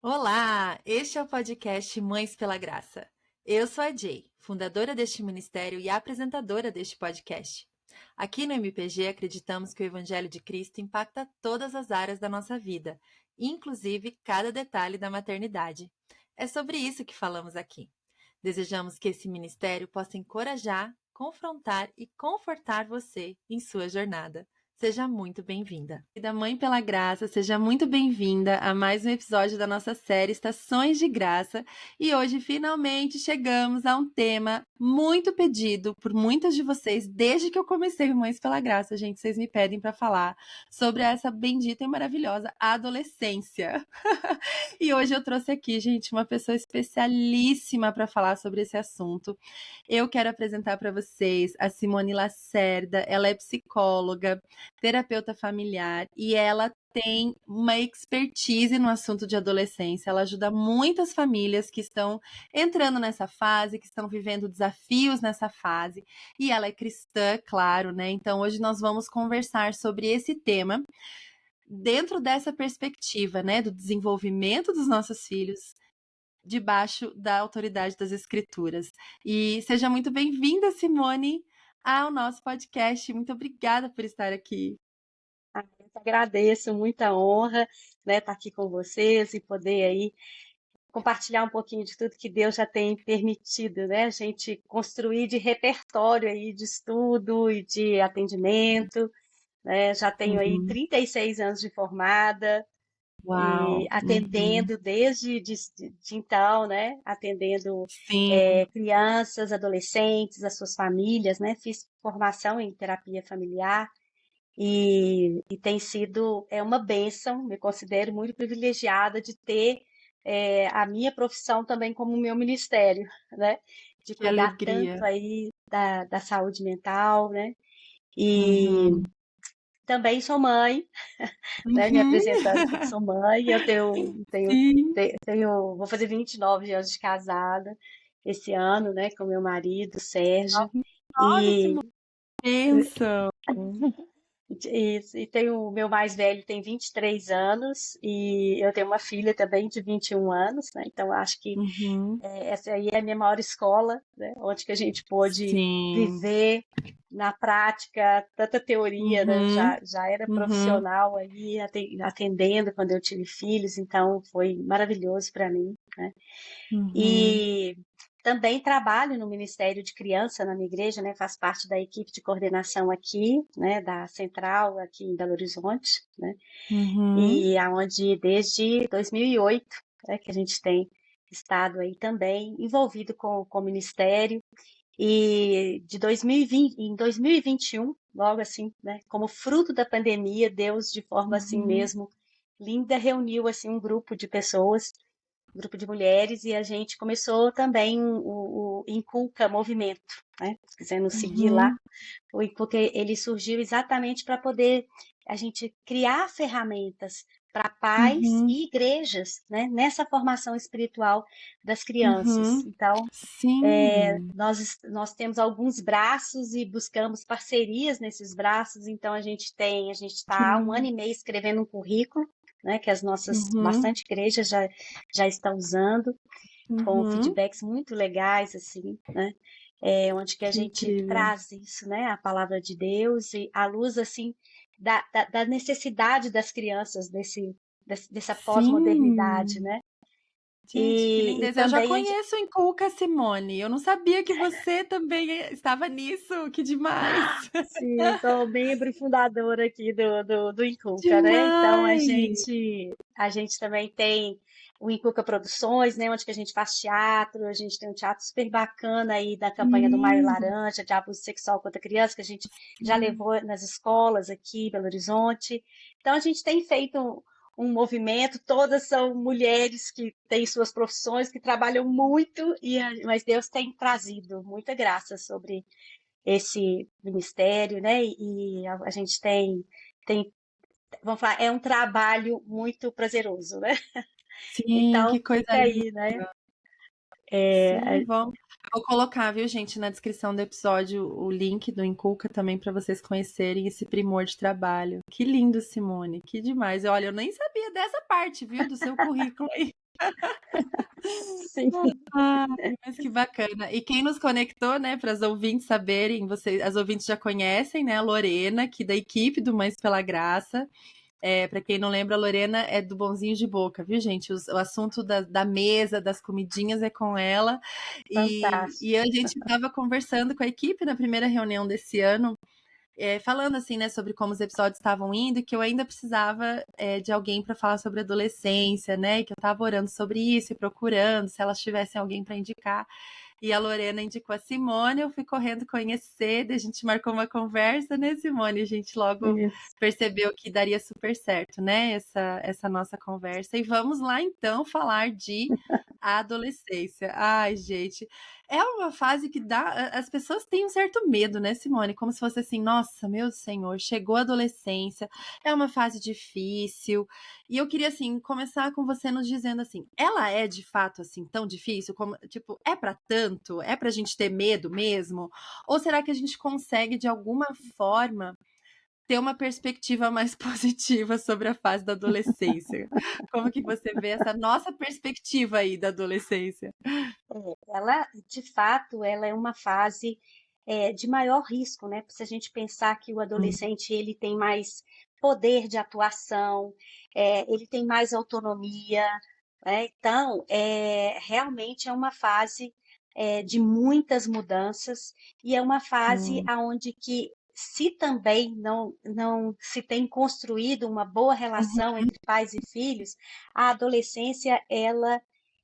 Olá, este é o podcast Mães pela Graça. Eu sou a Jay, fundadora deste ministério e apresentadora deste podcast. Aqui no MPG acreditamos que o Evangelho de Cristo impacta todas as áreas da nossa vida, inclusive cada detalhe da maternidade. É sobre isso que falamos aqui. Desejamos que esse ministério possa encorajar, confrontar e confortar você em sua jornada. Seja muito bem-vinda. Da Mãe pela Graça, seja muito bem-vinda a mais um episódio da nossa série Estações de Graça. E hoje, finalmente, chegamos a um tema muito pedido por muitas de vocês desde que eu comecei o Mães pela Graça. Gente, vocês me pedem para falar sobre essa bendita e maravilhosa adolescência. E hoje eu trouxe aqui, gente, uma pessoa especialíssima para falar sobre esse assunto. Eu quero apresentar para vocês a Simone Lacerda. Ela é psicóloga, terapeuta familiar e ela tem uma expertise no assunto de adolescência. Ela ajuda muitas famílias que estão entrando nessa fase, que estão vivendo desafios nessa fase. E ela é cristã, claro, né? Então hoje nós vamos conversar sobre esse tema dentro dessa perspectiva, né, do desenvolvimento dos nossos filhos debaixo da autoridade das escrituras. E seja muito bem-vinda, Simone, ao nosso podcast. Muito obrigada por estar aqui. Eu que agradeço, muita honra, né, estar aqui com vocês e poder aí compartilhar um pouquinho de tudo que Deus já tem permitido, né, a gente construir de repertório aí de estudo e de atendimento, né, já tenho aí Uhum. 36 anos de formada e Uau! Uhum. atendendo desde de então, né, atendendo Sim, crianças, adolescentes, as suas famílias, né, fiz formação em terapia familiar. E tem sido uma bênção, me considero muito privilegiada de ter a minha profissão também como meu ministério, né? De que cuidar alegria. tanto aí da saúde mental, né? E Uhum. também sou mãe, né? Me Uhum. apresentando aqui que sou mãe, eu Sim. vou fazer 29 anos de casada esse ano, né? Com meu marido, Sérgio. 9, E Simone. Bênção. Isso, e tem o meu mais velho tem 23 anos e eu tenho uma filha também de 21 anos, né? Então acho que Uhum. essa aí é a minha maior escola, né? Onde que a gente pôde Sim. viver na prática tanta teoria, né? Uhum. Já era Uhum. profissional aí atendendo quando eu tive filhos, então foi maravilhoso para mim, né? Uhum. E também trabalho no Ministério de Criança na minha igreja, né? Faço parte da equipe de coordenação aqui, né? Da central aqui em Belo Horizonte, né? Uhum. E aonde desde 2008, né, que a gente tem estado aí também envolvido com o Ministério. E de 2020, em 2021, logo assim, né? Como fruto da pandemia, Deus de forma assim Uhum. mesmo linda reuniu assim um grupo de pessoas, um grupo de mulheres, e a gente começou também o Inculca Movimento, né? Se quiser nos seguir lá, Uhum. o Inculca ele surgiu exatamente para poder a gente criar ferramentas para pais Uhum. e igrejas, né? Nessa formação espiritual das crianças. Uhum. Então, Sim. nós temos alguns braços e buscamos parcerias nesses braços, então a gente Que está há um ano lindo. e meio escrevendo um currículo, né, que as nossas Uhum. bastante igrejas já estão usando, com Uhum. feedbacks muito legais, assim, né, onde que a Que gente incrível. traz isso, né, a palavra de Deus e à luz, assim, da necessidade das crianças dessa pós-modernidade, Sim. né, Gente, que e lindeza. Eu já também conheço o Inculca, Simone. Eu não sabia que você também estava nisso. Que demais. sim, sou membro e fundadora aqui do Inculca, né? Então Demais. a gente também tem o Inculca Produções, né? Onde que a gente faz teatro, a gente tem um teatro super bacana aí da Que campanha do Maio lindo. Laranja, de abuso sexual contra crianças, que a gente já Sim. levou nas escolas aqui em Belo Horizonte. Então a gente tem feito um movimento, todas são mulheres que têm suas profissões, que trabalham muito, mas Deus tem trazido muita graça sobre esse ministério, né? E a gente tem, vamos falar, é um trabalho muito prazeroso, né? Sim, Então que coisa fica linda. aí, né? Sim, É, vamos. Eu vou colocar, viu, gente, na descrição do episódio o link do Inculca também para vocês conhecerem esse primor de trabalho. Que lindo, Simone, que demais. Olha, eu nem sabia dessa parte, viu, do seu currículo aí. Sim, Ai, mas que bacana. E quem nos conectou, né, para as ouvintes saberem, as ouvintes já conhecem, né, a Lorena, que da equipe do Mães pela Graça. Para quem não lembra, a Lorena é do Bonzinho de Boca, viu, gente? O assunto da mesa, das comidinhas é com ela. E fantástico. a gente estava conversando com a equipe na primeira reunião desse ano, falando assim, né, sobre como os episódios estavam indo, e que eu ainda precisava de alguém para falar sobre adolescência, né? E que eu estava orando sobre isso e procurando se elas tivessem alguém para indicar. E a Lorena indicou a Simone, eu fui correndo conhecer, daí a gente marcou uma conversa, né, Simone? A gente logo Isso. percebeu que daria super certo, né, essa nossa conversa. E vamos lá, então, falar de adolescência. Ai, gente, é uma fase que as pessoas têm um certo medo, né, Simone? Como se fosse assim, nossa, meu senhor, chegou a adolescência, é uma fase difícil. E eu queria, assim, começar com você nos dizendo assim, ela é de fato, assim, tão difícil? Como, tipo, é pra tanto? É pra gente ter medo mesmo? Ou será que a gente consegue, de alguma forma, ter uma perspectiva mais positiva sobre a fase da adolescência? Como que você vê essa nossa perspectiva aí da adolescência? Ela, de fato, ela é uma fase de maior risco, né? Se a gente pensar que o Hum, adolescente ele tem mais poder de atuação, ele tem mais autonomia, né? Então, realmente é uma fase de muitas mudanças e é uma fase hum, aonde que se também não se tem construído uma boa relação uhum, entre pais e filhos, a adolescência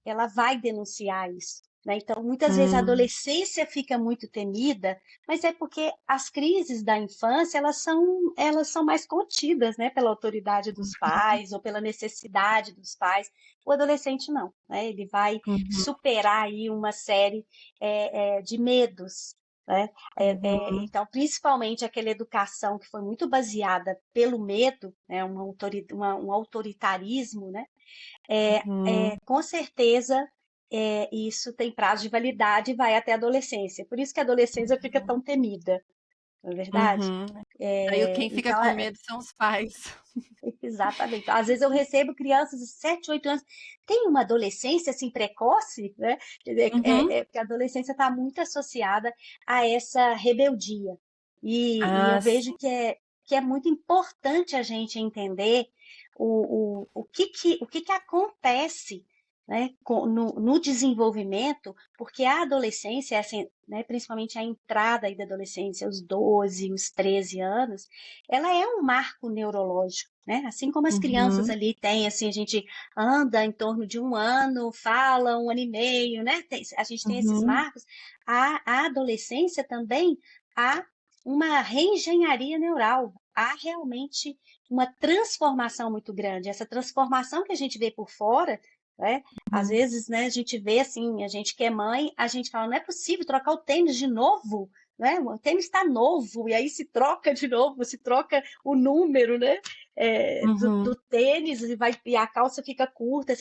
ela vai denunciar isso. Né? Então, muitas vezes a hum, adolescência fica muito temida, mas é porque as crises da infância elas são mais contidas, né, pela autoridade dos pais ou pela necessidade dos pais. O adolescente não, né? Ele vai uhum, superar aí uma série de medos. Né? uhum, Então, principalmente aquela educação que foi muito baseada pelo medo, né? Um autoritarismo, né? uhum, Com certeza isso tem prazo de validade e vai até a adolescência. Por isso que a adolescência fica tão temida, não é verdade? uhum. Aí quem fica Então, com medo são os pais. exatamente. Então, às vezes eu recebo crianças de 7, 8 anos, tem uma adolescência assim precoce, né? Uhum. Porque a adolescência está muito associada a essa rebeldia. E eu Ah, vejo sim. que é muito importante a gente entender o que acontece, né, no desenvolvimento, porque a adolescência, assim, né, principalmente a entrada aí da adolescência, os 12, os 13 anos, ela é um marco neurológico, né? Assim como as crianças Uhum, ali têm, assim, a gente anda em torno de um ano, fala um ano e meio, né? A gente tem esses uhum, marcos. A adolescência também há uma reengenharia neural, há realmente uma transformação muito grande. Essa transformação que a gente vê por fora, né? Às uhum, vezes, né, a gente vê assim, a gente que é mãe, a gente fala, não é possível trocar o tênis de novo, né? O tênis está novo, e aí se troca de novo, se troca o número, né? Do uhum, tênis e a calça fica curta.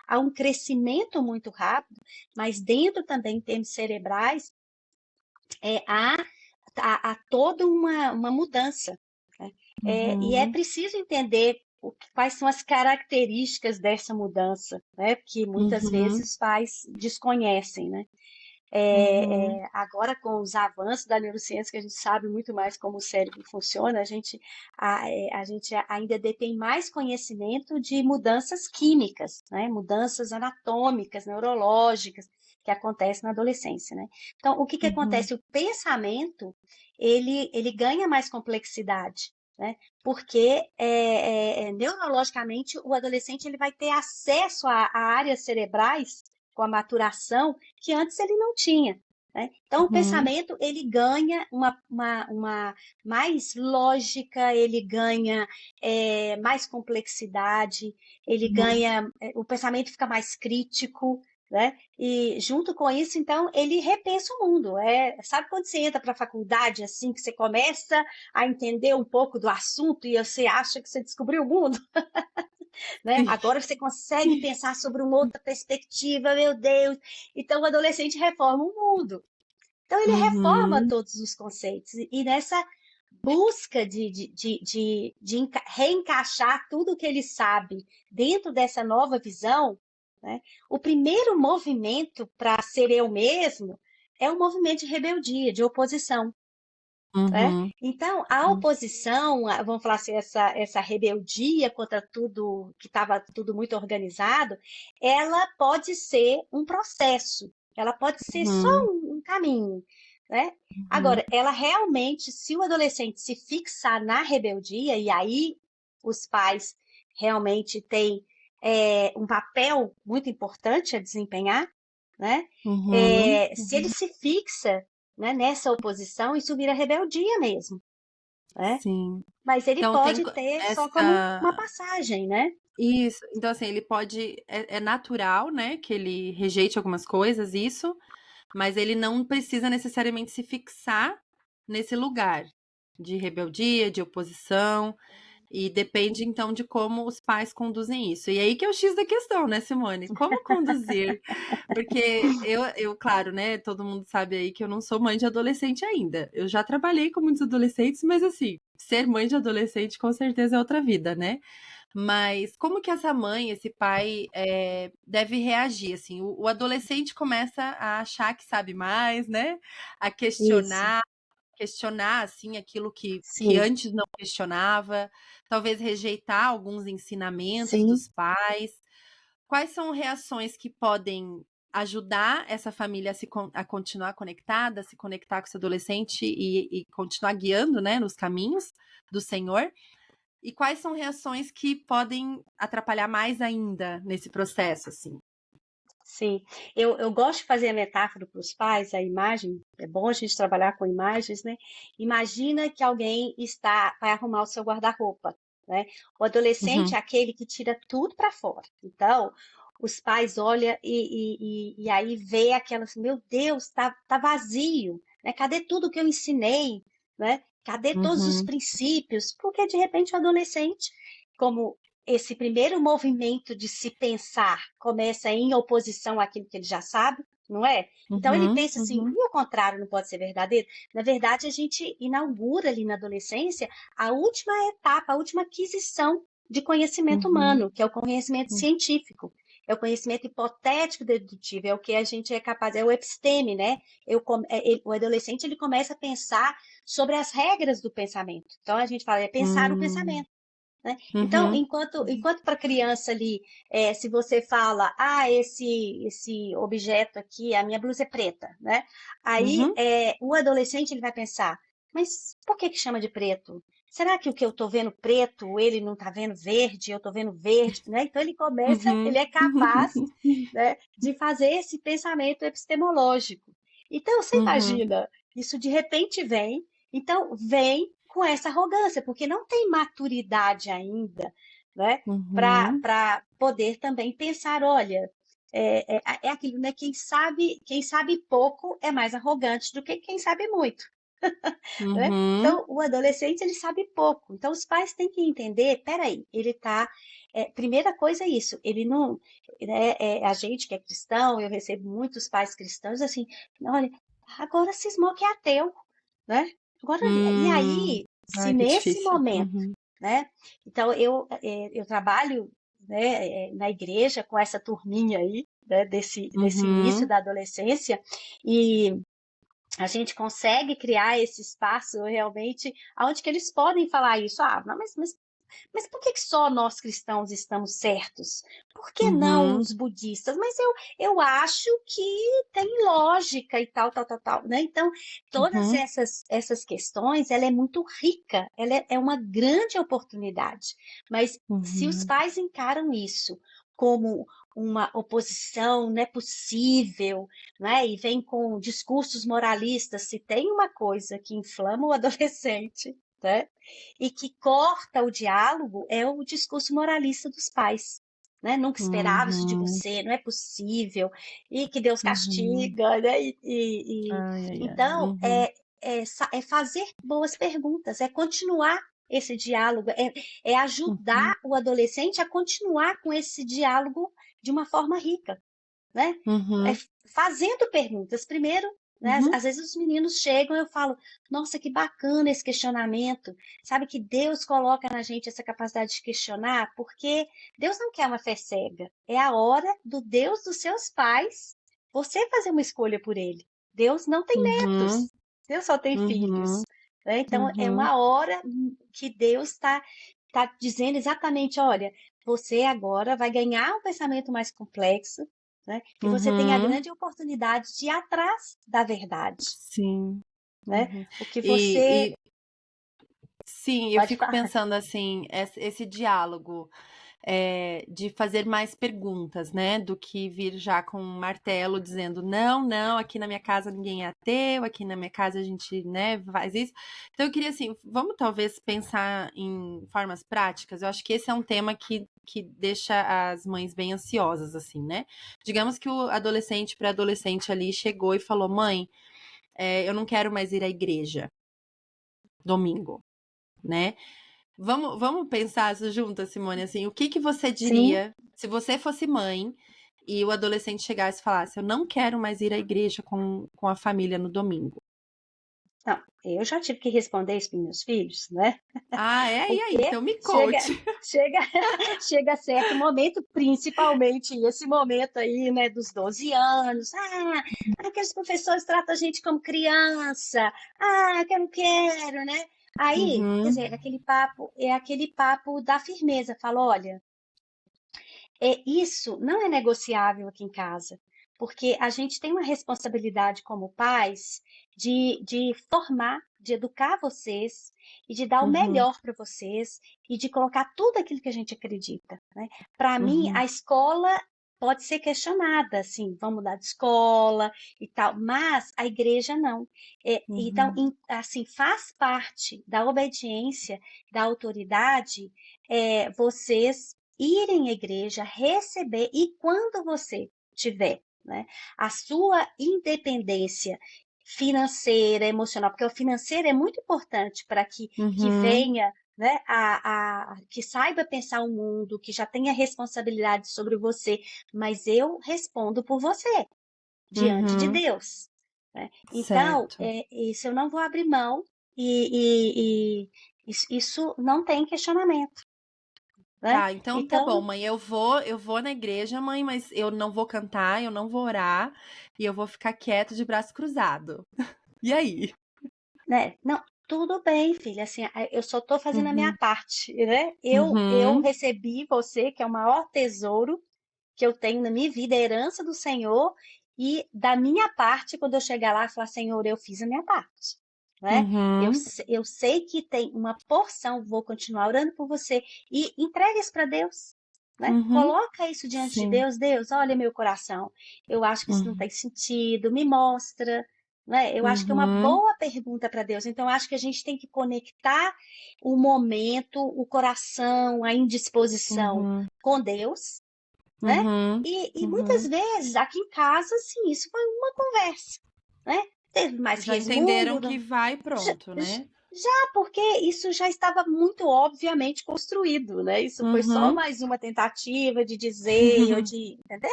Há um crescimento muito rápido, mas dentro também, em termos cerebrais, há toda uma mudança. Né? E é uhum, preciso entender quais são as características dessa mudança, né? Porque muitas uhum, vezes os pais desconhecem, né? uhum, Agora, com os avanços da neurociência, que a gente sabe muito mais como o cérebro funciona, a gente ainda detém mais conhecimento de mudanças químicas, né? Mudanças anatômicas, neurológicas, que acontecem na adolescência. Né? Então, o que uhum, acontece? O pensamento ele ganha mais complexidade. Né? Porque neurologicamente o adolescente ele vai ter acesso a áreas cerebrais com a maturação que antes ele não tinha. Né? Então, o uhum, pensamento ele ganha uma mais lógica, ele ganha mais complexidade, ele uhum. ganha, o pensamento fica mais crítico, né? E junto com isso, então, ele repensa o mundo. Sabe quando você entra para a faculdade, assim, que você começa a entender um pouco do assunto e você acha que você descobriu o mundo? Né? Sim. Agora você consegue pensar sobre uma outra perspectiva, meu Deus. Então, o adolescente reforma o mundo. Então, ele reforma Uhum, todos os conceitos. E nessa busca de reencaixar tudo o que ele sabe dentro dessa nova visão, né? O primeiro movimento para ser eu mesmo é um movimento de rebeldia, de oposição, né? Uhum. Então, a oposição, vamos falar assim, essa rebeldia contra tudo que estava tudo muito organizado, ela pode ser um processo, ela pode ser só Uhum. um caminho, né? Uhum. Agora, ela realmente, se o adolescente se fixar na rebeldia, e aí os pais realmente têm um papel muito importante a desempenhar, né? Uhum. Se ele se fixa, né, nessa oposição, isso vira rebeldia mesmo, né? Sim. Mas ele Então tem pode ter só como uma essa passagem, né? isso. Então, assim, ele pode é natural, né, que ele rejeite algumas coisas, isso, mas ele não precisa necessariamente se fixar nesse lugar de rebeldia, de oposição, e depende então de como os pais conduzem isso. E aí que é o X da questão, né, Simone? Como conduzir? Porque claro, né, todo mundo sabe aí que eu não sou mãe de adolescente ainda. Eu já trabalhei com muitos adolescentes, mas assim, ser mãe de adolescente com certeza é outra vida, né? Mas como que essa mãe, esse pai, deve reagir? Assim, o adolescente começa a achar que sabe mais, né? A Isso, questionar assim aquilo que sim, antes não questionava, talvez rejeitar alguns ensinamentos sim, dos pais. Quais são reações que podem ajudar essa família a continuar conectada, a se conectar com esse adolescente e continuar guiando, né, nos caminhos do Senhor? E quais são reações que podem atrapalhar mais ainda nesse processo, assim? sim. Eu gosto de fazer a metáfora para os pais, a imagem, é bom a gente trabalhar com imagens, né? Imagina que alguém vai arrumar o seu guarda-roupa, né? O adolescente Uhum, é aquele que tira tudo para fora. Então, os pais olham e aí vê aquelas, meu Deus, tá vazio, né? Cadê tudo que eu ensinei, né? Cadê todos os uhum, princípios? Porque de repente o adolescente, como esse primeiro movimento de se pensar começa em oposição àquilo que ele já sabe, não é? Então ele uhum, pensa assim, uhum, e o contrário não pode ser verdadeiro? Na verdade, a gente inaugura ali na adolescência a última etapa, a última aquisição de conhecimento uhum, humano, que é o conhecimento uhum, científico. É o conhecimento hipotético dedutivo, é o que a gente é capaz, é o episteme, né? O adolescente ele começa a pensar sobre as regras do pensamento. Então a gente fala, é pensar o uhum, pensamento. Né? Então, uhum, enquanto para a criança ali, se você fala, esse objeto aqui, a minha blusa é preta, né? Aí uhum, o adolescente ele vai pensar, mas por que chama de preto? Será que o que eu estou vendo preto, ele não está vendo verde, eu estou vendo verde, né? Então ele uhum, é capaz, né, de fazer esse pensamento epistemológico. Então, você uhum, imagina, isso de repente então vem com essa arrogância, porque não tem maturidade ainda, né, uhum, para poder também pensar, olha, é aquilo, né? Quem sabe pouco é mais arrogante do que quem sabe muito, né? uhum, Então, o adolescente ele sabe pouco. Então, os pais têm que entender, peraí, ele tá. Primeira coisa é isso, ele não. Né, a gente que é cristão, eu recebo muitos pais cristãos assim, olha, agora cismou que é ateu, né? Agora, e hum. aí, se Ai, que nesse difícil. momento, Uhum, né? Então, eu trabalho, né, na igreja com essa turminha aí, né, desse início uhum, da adolescência, e a gente consegue criar esse espaço realmente onde que eles podem falar isso. Ah, não, mas por que só nós cristãos estamos certos? Por que não uhum, os budistas? Mas eu acho que tem lógica e tal, tal, tal, tal, né? Então, todas uhum, essas questões, ela é muito rica, ela é uma grande oportunidade. Mas se os uhum, pais encaram isso como uma oposição, não é possível, né? E vem com discursos moralistas, se tem uma coisa que inflama o adolescente, né? E que corta o diálogo é o discurso moralista dos pais. Né? Nunca esperava isso de uhum, você, não é possível, e que Deus uhum. castiga, né? Ai, ai, ai. Então Uhum, é fazer boas perguntas, é continuar esse diálogo, é uhum, ajudar o adolescente a continuar com esse diálogo de uma forma rica, né? É uhum, fazendo perguntas. Primeiro, né? Uhum, Às vezes os meninos chegam e eu falo, nossa, que bacana esse questionamento. Sabe que Deus coloca na gente essa capacidade de questionar, porque Deus não quer uma fé cega. É a hora do Deus dos seus pais você fazer uma escolha por ele. Deus não tem uhum, netos, Deus só tem filhos, uhum, né? Então é uhum, uma hora que Deus está dizendo exatamente, olha, você agora vai ganhar um pensamento mais complexo, né? E você tem a uhum, grande oportunidade de ir atrás da verdade, sim. né? Uhum. O que você E sim, eu pode fico falar. pensando assim, esse diálogo de fazer mais perguntas, né? Do que vir já com um martelo dizendo não, não, aqui na minha casa ninguém é ateu, aqui na minha casa a gente, né, faz isso. Então eu queria assim, vamos talvez pensar em formas práticas. Eu acho que esse é um tema que deixa as mães bem ansiosas, assim, né? Digamos que o adolescente, pré-adolescente ali chegou e falou: mãe, eu não quero mais ir à igreja domingo, né? Vamos pensar isso juntas, Simone, assim, o que que você Sim, diria se você fosse mãe e o adolescente chegasse e falasse, eu não quero mais ir à igreja com a família no domingo. não, eu já tive que responder isso para meus filhos, né? Ah, e aí? Porque Então me chega, conte. chega, chega certo momento, principalmente esse momento aí, né, dos 12 anos. Aqueles professores tratam a gente como criança. Que eu não quero, né? Aí, quer Uhum, dizer, é aquele papo da firmeza. Fala, olha, isso não é negociável aqui em casa, porque a gente tem uma responsabilidade como pais de formar, de educar vocês e de dar o uhum, melhor para vocês e de colocar tudo aquilo que a gente acredita, né? Para mim, uhum, a escola pode ser questionada, assim, vamos mudar de escola e tal, mas a igreja não. Então, uhum, assim, faz parte da obediência, da autoridade, vocês irem à igreja, receber, e quando você tiver, né, a sua independência financeira, emocional, porque o financeiro é muito importante para que uhum, venha, né, que saiba pensar o mundo, que já tenha responsabilidade sobre você, mas eu respondo por você, diante de uhum, Deus. Né? Então, certo. isso eu não vou abrir mão e isso não tem questionamento. Né? Tá, então tá bom, Então, mãe. Eu vou na igreja, mãe, mas eu não vou cantar, eu não vou orar e eu vou ficar quieto de braço cruzado. E aí? né? Não, tudo bem, filha. Assim, eu só estou fazendo a minha Uhum, parte, né? Eu uhum, recebi você, que é o maior tesouro que eu tenho na minha vida, a herança do Senhor, e da minha parte, quando eu chegar lá, falar, Senhor, eu fiz a minha parte. Né? uhum. Eu sei que tem uma porção, vou continuar orando por você, e entrega isso para Deus. Né? Uhum, Coloca isso diante de sim. Deus. Deus, olha meu coração. Eu acho que isso não Uhum, tem sentido. Me mostra. Né? Eu acho que é uma uhum, boa pergunta para Deus. Então, eu acho que a gente tem que conectar o momento, o coração, a indisposição uhum, com Deus, né? uhum, E muitas uhum. vezes, aqui em casa, sim, isso foi uma conversa, né? Teve mais Já entenderam resmungo, que vai já, pronto, né? porque isso já estava muito obviamente construído, né? Isso foi só Uhum, mais uma tentativa de dizer, ou de, entendeu?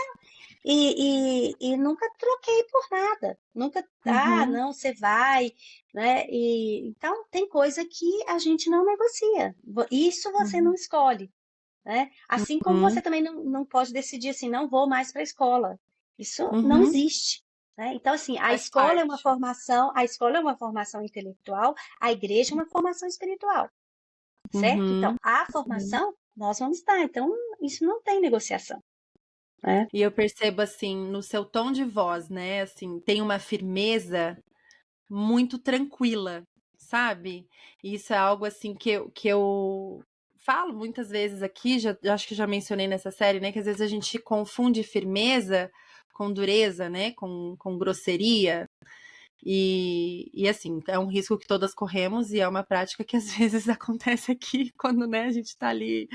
E nunca troquei por nada. Nunca, uhum, não, você vai, né? Então, tem coisa que a gente não negocia. Isso você não uhum, escolhe, né? Assim como você uhum, também não pode decidir assim, não vou mais para a escola. Isso não uhum. existe. Né? Então, assim, Faz parte. a escola é uma formação intelectual, a igreja é uma formação espiritual, certo? Então, Uhum, a uhum. formação, nós vamos dar. Então, isso não tem negociação, né? E eu percebo assim, no seu tom de voz, né? Assim, tem uma firmeza muito tranquila, sabe? E isso é algo assim que eu falo muitas vezes aqui, já acho que já mencionei nessa série, né? Que às vezes a gente confunde firmeza com dureza, né? Com grosseria. E assim, é um risco que todas corremos e é uma prática que às vezes acontece aqui quando, né, a gente tá ali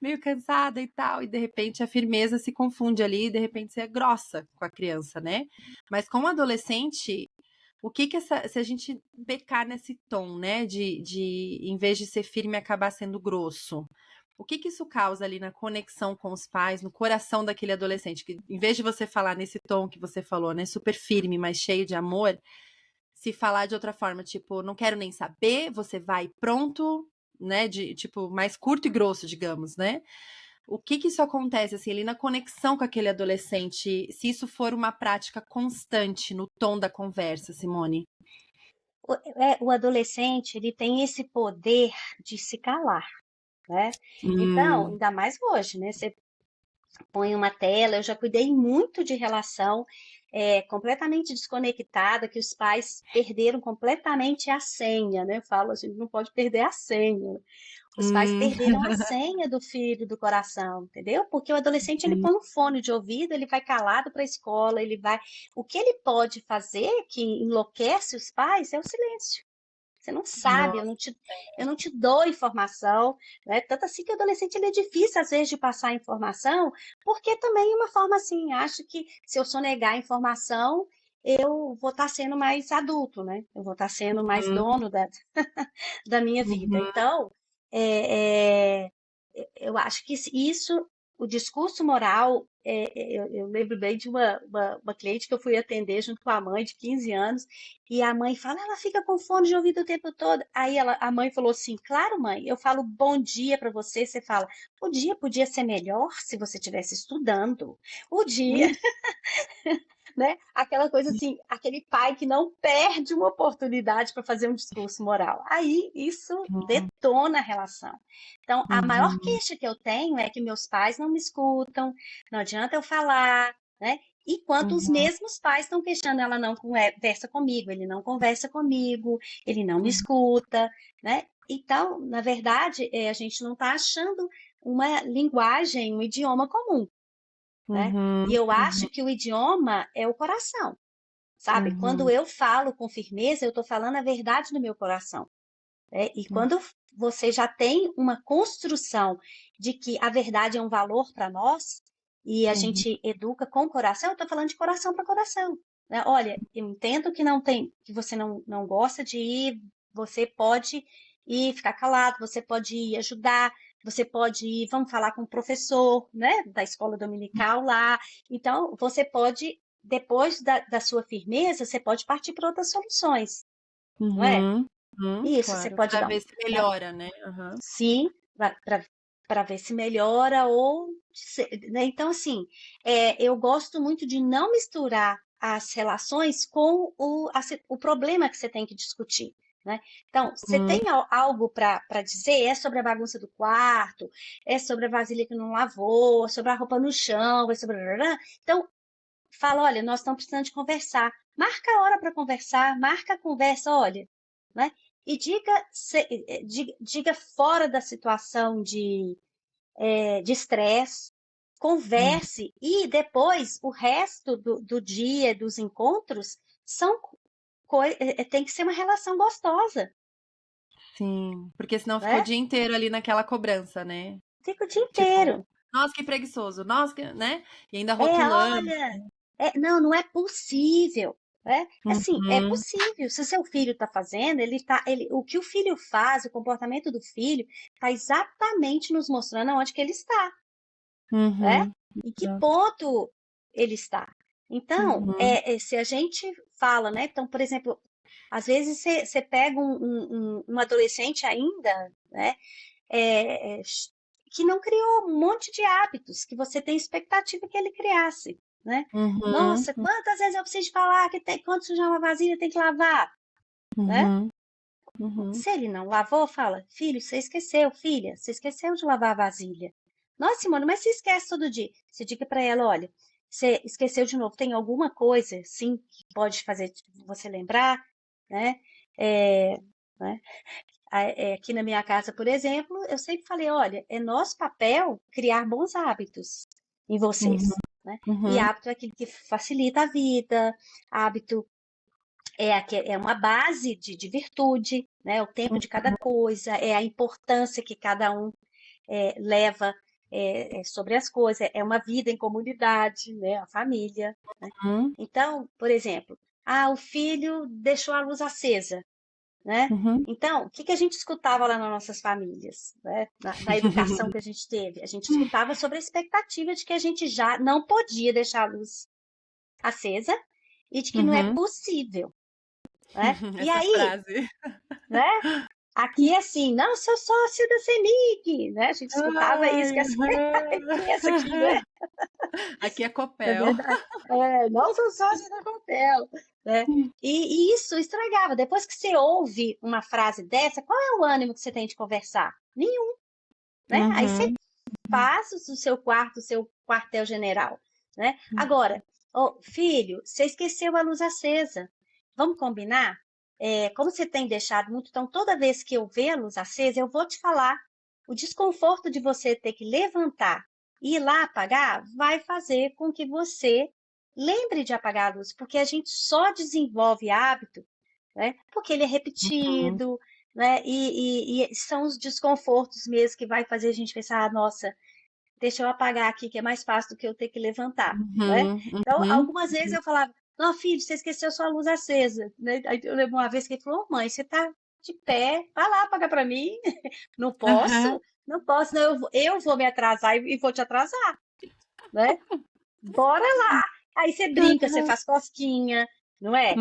meio cansada e tal, e de repente a firmeza se confunde ali, e de repente você é grossa com a criança, né? Mas com o adolescente, o que que se a gente pecar nesse tom, né, de em vez de ser firme acabar sendo grosso? o que que isso causa ali na conexão com os pais, no coração daquele adolescente? Que em vez de você falar nesse tom que você falou, né, super firme, mas cheio de amor, se falar de outra forma, tipo, não quero nem saber, você vai e pronto, né, de tipo mais curto e grosso, digamos, né? O que que isso acontece assim ali na conexão com aquele adolescente, se isso for uma prática constante no tom da conversa, Simone? O adolescente, ele tem esse poder de se calar, né? Então, Hum, ainda mais hoje, né? Você põe uma tela, eu já cuidei muito de relação completamente desconectada, que os pais perderam completamente a senha, né? Eu falo, a gente não pode perder a senha. Os pais hum, perderam a senha do filho do coração, entendeu? Porque o adolescente ele põe um fone de ouvido, ele vai calado para a escola, ele vai. O que ele pode fazer que enlouquece os pais é o silêncio. Você não sabe, nossa, eu não te dou informação, né? Tanto assim que o adolescente ele é difícil às vezes de passar informação, porque também é uma forma assim, acho que se eu sonegar a informação, eu vou estar sendo mais adulto, né? Eu vou estar sendo mais uhum, dono da minha vida. uhum, Então, é, é, eu acho que isso, o discurso moral, eu lembro bem de uma cliente que eu fui atender junto com a mãe de 15 anos, e a mãe fala, ela fica com fone de ouvido o tempo todo. Aí a mãe falou assim, claro, mãe, eu falo bom dia para você, você fala, o dia podia ser melhor se você estivesse estudando. O dia, uhum, né? Aquela coisa assim, aquele pai que não perde uma oportunidade para fazer um discurso moral. Aí isso detona a relação. Então, a maior uhum, queixa que eu tenho é que meus pais não me escutam, não adianta eu falar, né? Enquanto os uhum, mesmos pais estão queixando, ela não conversa comigo, ele não conversa comigo, ele não me uhum, escuta, né? Então, na verdade, a gente não está achando uma linguagem, um idioma comum, né? uhum, E eu acho uhum, que o idioma é o coração, sabe? Quando uhum, eu falo com firmeza, eu estou falando a verdade do meu coração, né? E uhum, quando você já tem uma construção de que a verdade é um valor para nós e a uhum, gente educa com o coração, eu estou falando de coração para coração, né? Olha, eu entendo que não tem, que você não gosta de ir, você pode ir ficar calado, você pode ir ajudar, você pode ir, vamos falar com o professor, né, da escola dominical lá. Então, você pode, depois da sua firmeza, você pode partir para outras soluções, não é? uhum, Isso, você claro, pode para dar ver um, se melhora, né? sim, para ver se melhora ou né? Então assim, eu gosto muito de não misturar as relações com o problema que você tem que discutir, né? Então, você Uhum, tem algo para dizer? É sobre a bagunça do quarto, é sobre a vasilha que não lavou, é sobre a roupa no chão, é sobre. Então, fala, olha, nós estamos precisando de conversar. Marca a hora para conversar, marca a conversa, olha, né? E diga fora da situação de estresse, uhum, converse e depois o resto do dia, dos encontros, são tem que ser uma relação gostosa, sim, porque senão ficou o né? dia inteiro ali naquela cobrança, né? Fica o dia Tipo, inteiro. nossa, que preguiçoso, nossa, né? E ainda rotulando. Olha, não, não é possível. Assim, é Uhum, possível. Se seu filho está fazendo, o que o filho faz, o comportamento do filho, está exatamente nos mostrando onde que ele está, né? uhum, Em que exato. ponto ele está. Então, Uhum, se a gente fala, né? Então, por exemplo, às vezes você pega um adolescente ainda, né? é, é, que não criou um monte de hábitos que você tem expectativa que ele criasse, né? uhum, Nossa, quantas vezes eu preciso falar que quando sujar uma vasilha tem que lavar, né? uhum, uhum, Se ele não lavou, fala, filho, você esqueceu, filha, você esqueceu de lavar a vasilha. Nossa, Simone, mas você esquece todo dia. Você diga para ela, olha, você esqueceu de novo, tem alguma coisa, sim, que pode fazer você lembrar, né? É, né? Aqui na minha casa, por exemplo, eu sempre falei, olha, é nosso papel criar bons hábitos em uhum, vocês, né? E uhum, hábito é aquilo que facilita a vida, hábito é uma base de virtude, né? O tempo de cada coisa, é a importância que cada um leva sobre as coisas, é uma vida em comunidade, né? A família, né? uhum, Então, por exemplo, o filho deixou a luz acesa, né? Uhum. Então, o que que a gente escutava lá nas nossas famílias, né? Na educação que a gente teve? A gente escutava sobre a expectativa de que a gente já não podia deixar a luz acesa e de que não é Uhum. possível, né? E Essa aí, frase. né? Aqui é assim, não sou sócio da CEMIG, né? A gente escutava isso, Ai, que é imprensa aqui, né? aqui é É Copel. verdade. Não sou sócio da Copel, né? E isso estragava. Depois que você ouve uma frase dessa, qual é o ânimo que você tem de conversar? Nenhum, né? Aí você Uhum. passa o seu quarto, o seu quartel-general, né? Agora, filho, você esqueceu a luz acesa. Vamos combinar? Como você tem deixado muito, então toda vez que eu ver a luz acesa, eu vou te falar. O desconforto de você ter que levantar e ir lá apagar vai fazer com que você lembre de apagar a luz, porque a gente só desenvolve hábito, né? Porque ele é Uhum. repetido, né? E são os desconfortos mesmo que vai fazer a gente pensar, ah, nossa, deixa eu apagar aqui, que é mais fácil do que eu ter que levantar, né? Uhum. Então, Uhum. algumas vezes eu falava, não, filho, você esqueceu sua luz acesa, né? Aí eu lembro uma vez que ele falou, "Ô, mãe, você tá de pé, vai lá apagar para mim." Não posso, Aham. não posso, não, eu vou me atrasar e vou te atrasar, né? Bora lá. Aí você brinca, você faz cosquinha, não é?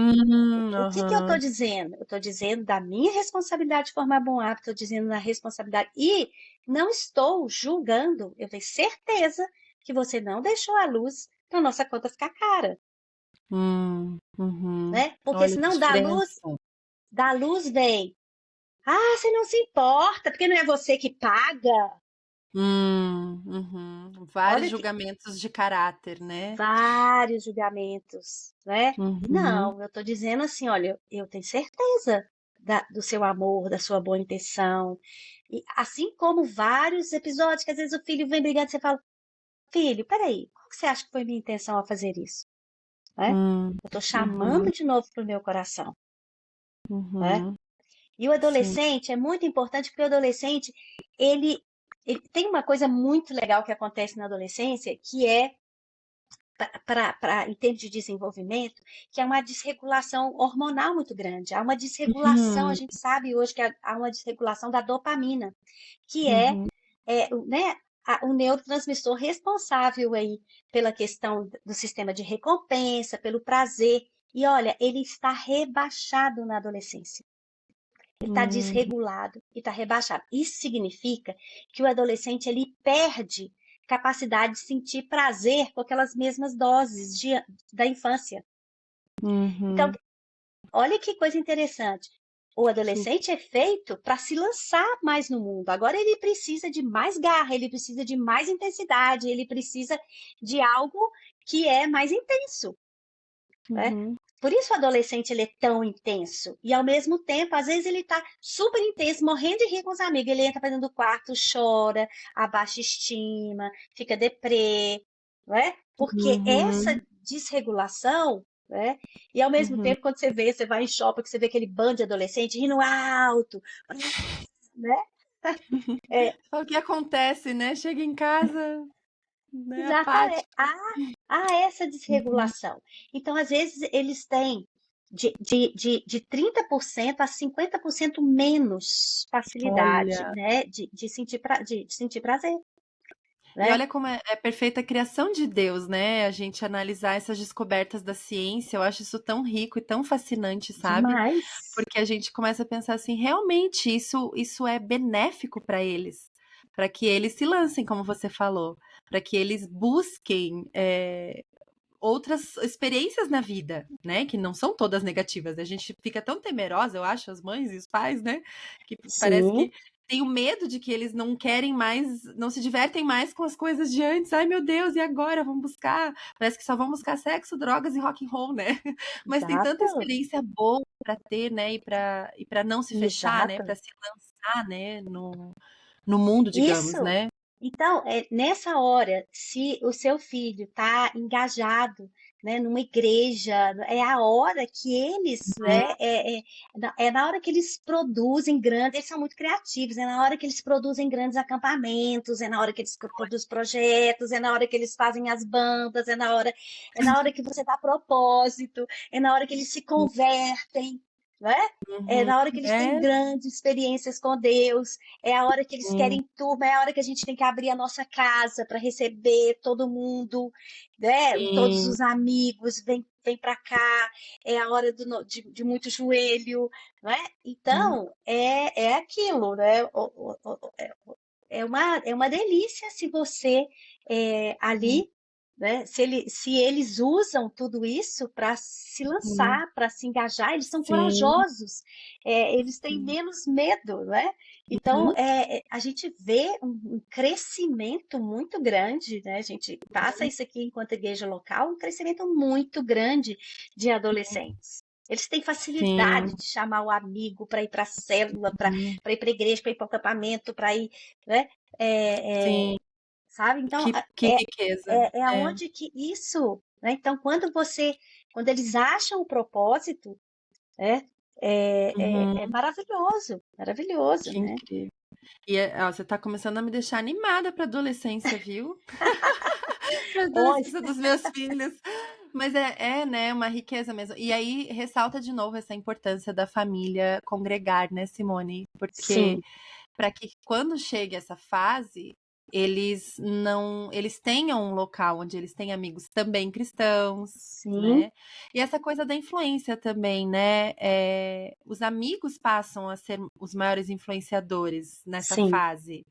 O que que eu estou Aham. dizendo? Eu estou dizendo da minha responsabilidade de formar bom hábito, estou dizendo da responsabilidade. E não estou julgando, eu tenho certeza que você não deixou a luz para nossa conta ficar cara, Uhum. né? Porque Olha que senão diferença. da luz vem. Ah, você não se importa, porque não é você que paga. Uhum. Vários Olha que julgamentos de caráter, né? vários julgamentos, né? Uhum. Não, eu estou dizendo assim, olha, eu tenho certeza do seu amor, da sua boa intenção. E assim como vários episódios que às vezes o filho vem brigando, você fala, filho, peraí, qual que você acha que foi minha intenção ao fazer isso? Né? Eu estou Uhum. chamando de novo para o meu coração, né? Uhum. E o Sim. adolescente é muito importante porque o adolescente, ele, ele tem uma coisa muito legal que acontece na adolescência, que é em termos de desenvolvimento, que é uma desregulação hormonal muito grande. Há uma desregulação, a Uhum. gente sabe hoje que há uma desregulação da dopamina, que Uhum. né, o neurotransmissor responsável aí pela questão do sistema de recompensa, pelo prazer. E olha, ele está rebaixado na adolescência. Ele está Uhum. desregulado e está rebaixado. Isso significa que o adolescente ele perde capacidade de sentir prazer com aquelas mesmas doses da infância. Então, Uhum. olha que coisa interessante. O Sim. adolescente é feito para se lançar mais no mundo. Agora ele precisa de mais garra, ele precisa de mais intensidade, ele precisa de algo que é mais intenso, né? Uhum. Por isso o adolescente ele é tão intenso. E ao mesmo tempo, às vezes ele tá super intenso, morrendo de rir com os amigos. Ele entra pra dentro do quarto, chora, abaixa estima, fica deprê, né? Porque essa Uhum. desregulação, né? E ao mesmo Uhum. tempo, quando você vai em shopping, que você vê aquele bando de adolescente rindo alto, né? É, O que acontece, né? Chega em casa, né, exatamente. apático. Há essa Uhum. desregulação. Então, às vezes, eles têm de 30% a 50% menos facilidade, Olha. né, de sentir prazer, E né? olha como é perfeita a criação de Deus, né? A gente analisar essas descobertas da ciência, eu acho isso tão rico e tão fascinante, sabe? Demais. Porque a gente começa a pensar assim, realmente isso é benéfico para que eles se lancem, como você falou, para que eles busquem outras experiências na vida, né? Que não são todas negativas. A gente fica tão temerosa, eu acho, as mães e os pais, né? Que parece Sim, que tem o medo de que eles não querem mais, não se divertem mais com as coisas de antes. Ai, meu Deus, e agora? Vamos buscar? Parece que só vão buscar sexo, drogas e rock and roll, né? Mas tem tanta exato, experiência boa para ter, né? E para não se fechar, né? exato. Para se lançar, né? No mundo, digamos, Isso. né? Então, nessa hora, se o seu filho está engajado, né, numa igreja, é a hora que eles, né, é na hora que eles produzem grandes, eles são muito criativos, é na hora que eles produzem grandes acampamentos, é na hora que eles produzem projetos, é na hora que eles fazem as bandas, é na hora que você dá propósito, é na hora que eles se convertem, não é? É Uhum. na hora que eles têm É, grandes experiências com Deus, é a hora que eles sim, querem turma, é a hora que a gente tem que abrir a nossa casa para receber todo mundo, né? Todos sim, os amigos, vem para cá, é a hora de muito joelho, não é? sim, Então, é aquilo, né? É uma delícia se você sim, ali, né? Se eles usam tudo isso para se sim, lançar, para se engajar, eles são sim, corajosos, eles têm sim. menos medo, né? Então, Uhum, a gente vê um crescimento muito grande, né? A gente passa isso aqui enquanto igreja local, um crescimento muito grande de adolescentes. Eles têm sim, facilidade de chamar o amigo para ir para a célula, para uhum, ir para a igreja, para ir para o acampamento, para ir, né? É, sim. sabe? Então, Que riqueza. é É. aonde que isso, né? Então, quando eles acham o propósito, né? É Uhum, maravilhoso, maravilhoso, que né? incrível. E ó, você tá começando a me deixar animada para adolescência, viu? Para Olha, adolescência dos meus filhos. Mas né, uma riqueza mesmo. E aí ressalta de novo essa importância da família congregar, né, Simone? Porque sim, para que quando chegue essa fase, eles tenham um local onde eles têm amigos também cristãos, sim, né? E essa coisa da influência também, né? Os amigos passam a ser os maiores influenciadores nessa sim. fase.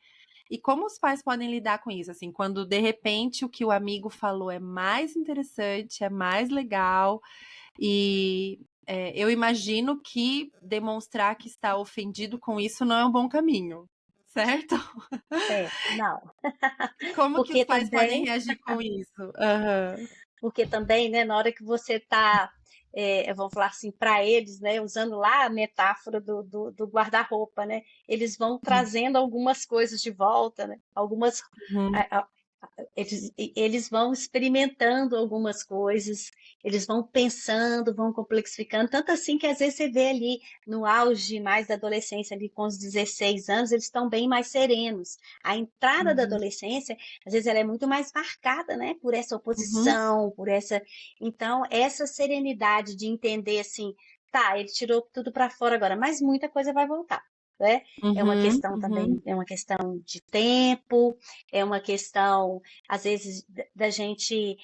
E como os pais podem lidar com isso? Assim, quando de repente o que o amigo falou é mais interessante, é mais legal, e eu imagino que demonstrar que está ofendido com isso não é um bom caminho, certo? Não, Como que os porque pais podem também, reagir com isso? Aham. né, na hora que você está, vamos falar assim, para eles, né, usando lá a metáfora do guarda-roupa, né, eles vão trazendo algumas coisas de volta, né, Uhum, eles vão experimentando algumas coisas, eles vão pensando, vão complexificando, tanto assim que às vezes você vê ali no auge mais da adolescência, ali com os 16 anos, eles estão bem mais serenos. A entrada da uhum, adolescência, às vezes ela é muito mais marcada, né, por essa uhum, oposição, por essa... Então, essa serenidade de entender assim, tá, ele tirou tudo para fora agora, mas muita coisa vai voltar. Né? É uma uhum, questão uhum, também, é uma questão de tempo, é uma questão, às vezes, da gente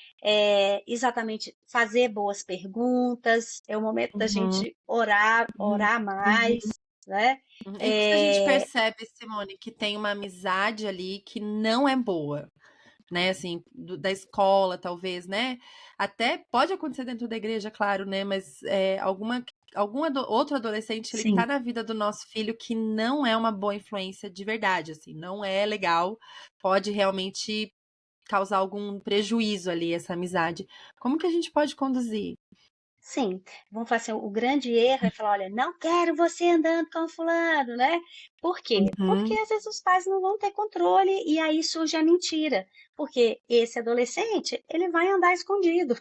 exatamente fazer boas perguntas, é o momento da uhum, gente orar, uhum, orar uhum. mais, né? E quando a gente É, percebe, Simone, que tem uma amizade ali que não é boa, né, assim, da escola, talvez, né? Até pode acontecer dentro da igreja, claro, né? Mas algum outro adolescente ele que tá sim, na vida do nosso filho que não é uma boa influência de verdade, assim, não é legal, pode realmente causar algum prejuízo ali essa amizade. Como que a gente pode conduzir? sim. Vamos falar assim, o grande erro é falar, olha, não quero você andando com fulano, né? Por quê? Porque Uhum, às vezes os pais não vão ter controle e aí surge a mentira. Porque esse adolescente, ele vai andar escondido.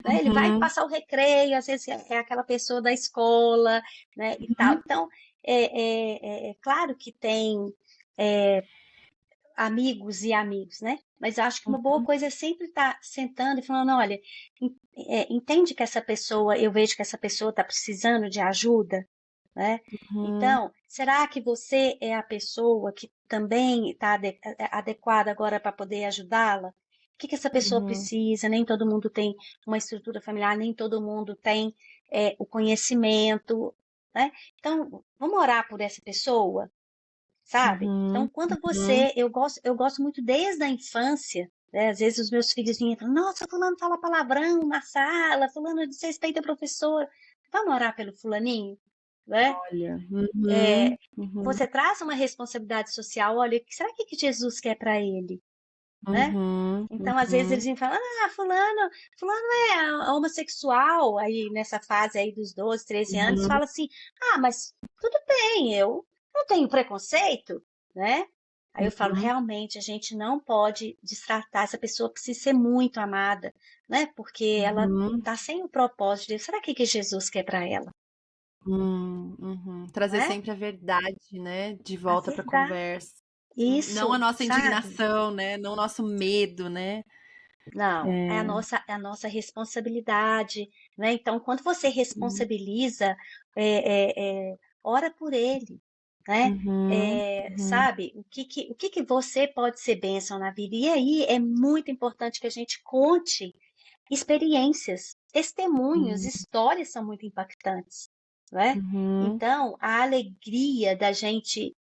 Né? Ele vai uhum, passar o recreio, às vezes é aquela pessoa da escola, né, e tal. uhum, Então, é claro que tem é, amigos e amigos, né? Mas eu acho que uma boa uhum, coisa é sempre estar sentando e falando, olha, entende que essa pessoa, eu vejo que essa pessoa está precisando de ajuda, né? uhum, Então, será que você é a pessoa que também está adequada agora para poder ajudá-la? O que que essa pessoa uhum, precisa? Nem todo mundo tem uma estrutura familiar, nem todo mundo tem o conhecimento, né? Então, vamos orar por essa pessoa, sabe? Então, uhum, quando uhum, eu gosto muito desde a infância, né? Às vezes os meus filhos vinham e falam, nossa, fulano fala palavrão na sala, fulano desrespeita a professora. Vamos orar pelo fulaninho, né? olha, uhum, uhum, Você traz uma responsabilidade social, olha, o que será que Jesus quer para ele, né? uhum, Então, às vezes eles uhum, vêm falar, fulano é homossexual, aí nessa fase aí dos 12, 13 anos, uhum, fala assim, mas tudo bem, eu não tenho preconceito, né? Aí eu falo, uhum. realmente, a gente não pode destratar, essa pessoa precisa ser muito amada, né? Porque ela Uhum, está sem o propósito de Deus. Será que Jesus quer para ela, uhum. Trazer né? sempre a verdade, né, de A volta para a verdade. conversa. Não a Isso, nossa sabe? indignação, né, não o nosso medo, né. Não, É. é a nossa responsabilidade, né? Então, quando você Uhum, responsabiliza, ora por ele, né? uhum, uhum, Sabe, o que que você pode ser bênção na vida? E aí é muito importante que a gente conte experiências, testemunhos, uhum, histórias são muito impactantes, né? uhum, Então, a alegria da gente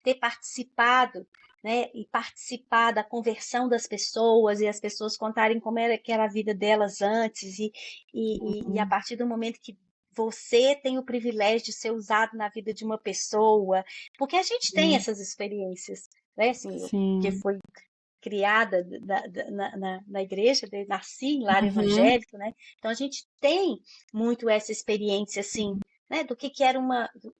ter participado, né, e participar da conversão das pessoas e as pessoas contarem como era que era a vida delas antes e a uhum, partir do momento que você tem o privilégio de ser usado na vida de uma pessoa, porque a gente tem uhum. essas experiências, né? Assim, que Sim. foi criada na igreja, eu nasci em lar Uhum, evangélico, né? Então a gente tem muito essa experiência assim, né? Que era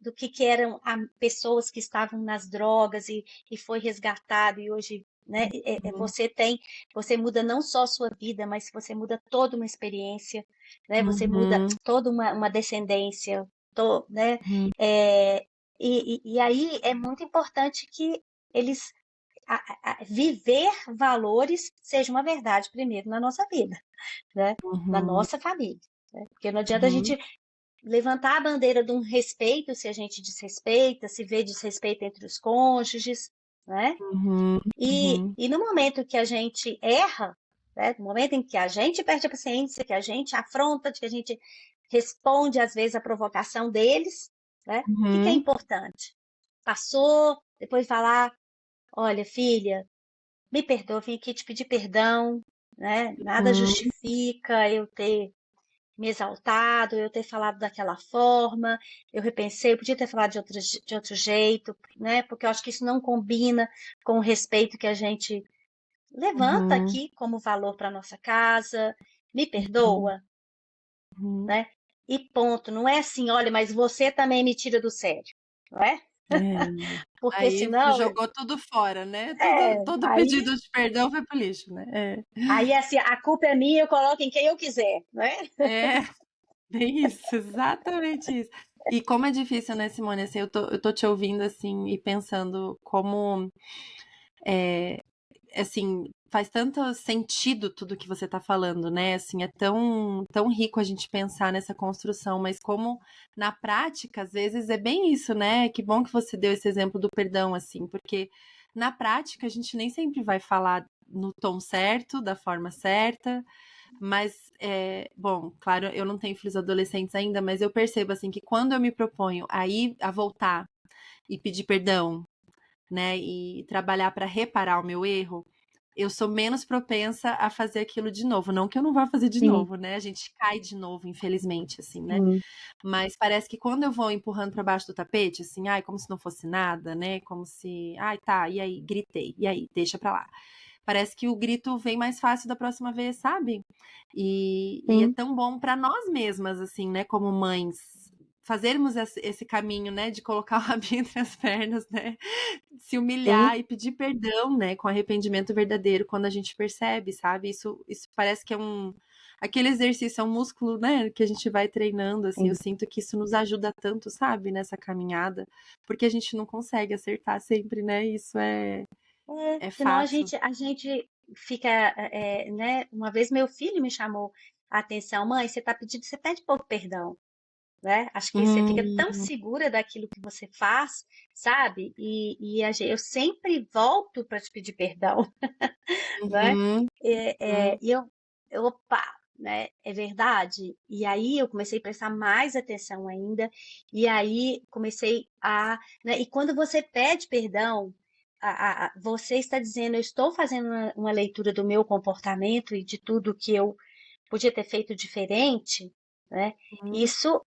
do que eram pessoas que estavam nas drogas e foi resgatado e hoje, né? uhum, Você muda não só a sua vida, mas você muda toda uma experiência, né? Você muda uhum, toda uma descendência, né? uhum, É, e aí é muito importante que eles viver valores seja uma verdade primeiro na nossa vida, né? Na uhum, nossa família. Né? Porque não adianta a uhum, gente levantar a bandeira de um respeito se a gente desrespeita, se vê desrespeito entre os cônjuges, né? uhum, uhum, E no momento que a gente erra, né? No momento em que a gente perde a paciência, que a gente afronta, que a gente responde às vezes à provocação deles, né? O que é uhum, importante? Passou, depois falar, olha, filha, me perdoa, vim aqui te pedir perdão, né? Nada uhum, justifica eu ter me exaltado, eu ter falado daquela forma, eu repensei, eu podia ter falado de outro jeito, né? Porque eu acho que isso não combina com o respeito que a gente levanta uhum, aqui como valor para nossa casa. Me uhum, perdoa, uhum. né? E ponto. Não é assim, olha, mas você também me tira do sério, não é? É. Porque Aí senão, jogou tudo fora, né? Todo aí pedido de perdão foi pro lixo, né? Aí, assim, a culpa é minha, eu coloco em quem eu quiser, né? É, bem isso, exatamente isso. E como é difícil, né, Simone? Assim, eu tô te ouvindo assim e pensando como assim, faz tanto sentido tudo que você está falando, né? Assim, é tão rico a gente pensar nessa construção, mas como na prática, às vezes é bem isso, né? Que bom que você deu esse exemplo do perdão, assim, porque na prática a gente nem sempre vai falar no tom certo, da forma certa, mas, bom, claro, eu não tenho filhos adolescentes ainda, mas eu percebo, assim, que quando eu me proponho a ir, a voltar e pedir perdão, né, e trabalhar para reparar o meu erro, eu sou menos propensa a fazer aquilo de novo. Não que eu não vá fazer de Sim, novo, né? A gente cai de novo, infelizmente, assim, né? sim, Mas parece que quando eu vou empurrando para baixo do tapete, assim, ai, como se não fosse nada, né? Como se, ai, tá, e aí, gritei, e aí, deixa pra lá. Parece que o grito vem mais fácil da próxima vez, sabe? E é sim, tão bom para nós mesmas, assim, né? Como mães, fazermos esse caminho, né? De colocar o rabinho entre as pernas, né? Se sim. humilhar e pedir perdão, né? Com arrependimento verdadeiro, quando a gente percebe, sabe? Isso parece que é aquele exercício, é um músculo, né? Que a gente vai treinando, assim. Eu Sim. sinto que isso nos ajuda tanto, sabe? Nessa caminhada, porque a gente não consegue acertar sempre, né? Isso é Senão fato. a gente fica, né? Uma vez meu filho me chamou a atenção, mãe, você está pedindo, você pede pouco perdão, né? Acho que você fica tão Hum, segura daquilo que você faz, sabe? Eu sempre volto para te pedir perdão, né? uhum, uhum, E opa, né? É verdade. E aí eu comecei a prestar mais atenção ainda, e aí comecei né? E quando você pede perdão, você está dizendo, eu estou fazendo uma leitura do meu comportamento e de tudo que eu podia ter feito diferente, né? uhum, Isso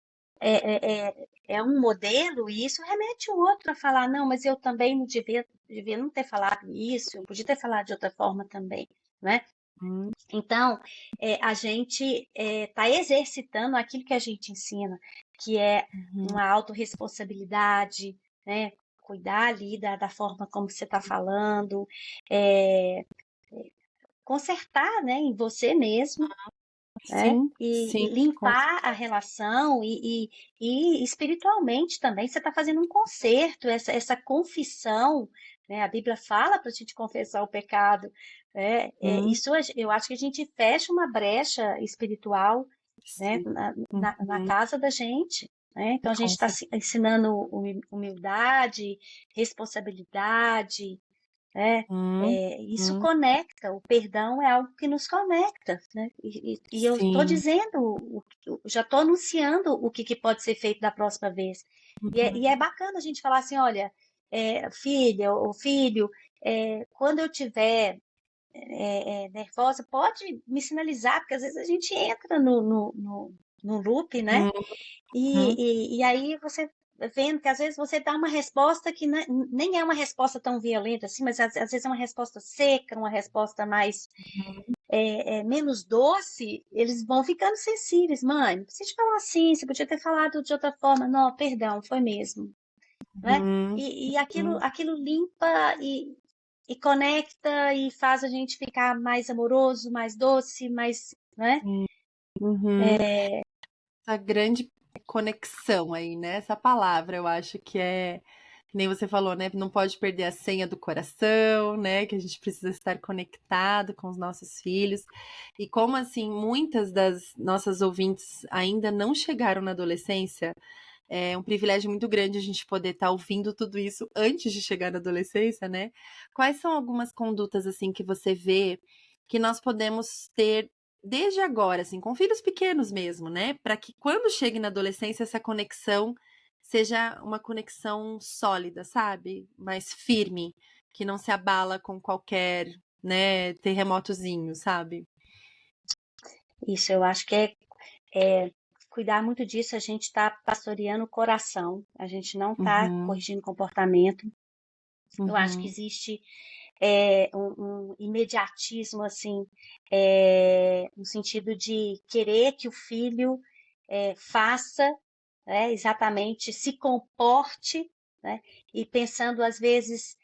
é um modelo e isso remete o outro a falar, não, mas eu também não devia não ter falado isso, eu podia ter falado de outra forma também, né? uhum, Então, a gente está exercitando aquilo que a gente ensina, que é uhum, uma autorresponsabilidade, né? Cuidar ali da forma como você está falando, é, consertar, né, em você mesmo, né? sim, sim, E limpar a relação e espiritualmente também você está fazendo um conserto, essa confissão, né? A Bíblia fala para a gente confessar o pecado, Hum, Isso eu acho que a gente fecha uma brecha espiritual, né, sim. na Uhum, casa da gente, né? Então a gente com está certeza. ensinando humildade, responsabilidade, né? Isso Uhum, conecta, o perdão é algo que nos conecta, né? E eu estou sim. dizendo, já estou anunciando o que pode ser feito da próxima vez. E é Uhum, bacana a gente falar assim, olha, filha ou filho, quando eu tiver nervosa, pode me sinalizar, porque às vezes a gente entra no loop, né? uhum, E aí você vendo que às vezes você dá uma resposta que nem é uma resposta tão violenta assim, mas às vezes é uma resposta seca, uma resposta mais menos doce, eles vão ficando sensíveis. Mãe, não precisa te falar assim, você podia ter falado de outra forma. Não, perdão, foi mesmo, né? uhum, E uhum, aquilo limpa e conecta e faz a gente ficar mais amoroso, mais doce, mais, né? sim. Uhum. Essa grande conexão aí, né? Essa palavra, eu acho que é, que nem você falou, né? Não pode perder a senha do coração, né? Que a gente precisa estar conectado com os nossos filhos. E como assim, muitas das nossas ouvintes ainda não chegaram na adolescência, é um privilégio muito grande a gente poder estar ouvindo tudo isso antes de chegar na adolescência, né? Quais são algumas condutas assim que você vê que nós podemos ter desde agora, assim, com filhos pequenos mesmo, né? Para que quando chegue na adolescência essa conexão seja uma conexão sólida, sabe? Mais firme, que não se abala com qualquer, né, terremotozinho, sabe? Isso, eu acho que é cuidar muito disso, a gente está pastoreando o coração, a gente não está Uhum, corrigindo comportamento. Eu acho que uhum, existe um imediatismo, assim, no sentido de querer que o filho faça, né, exatamente, se comporte, né, e pensando, às vezes,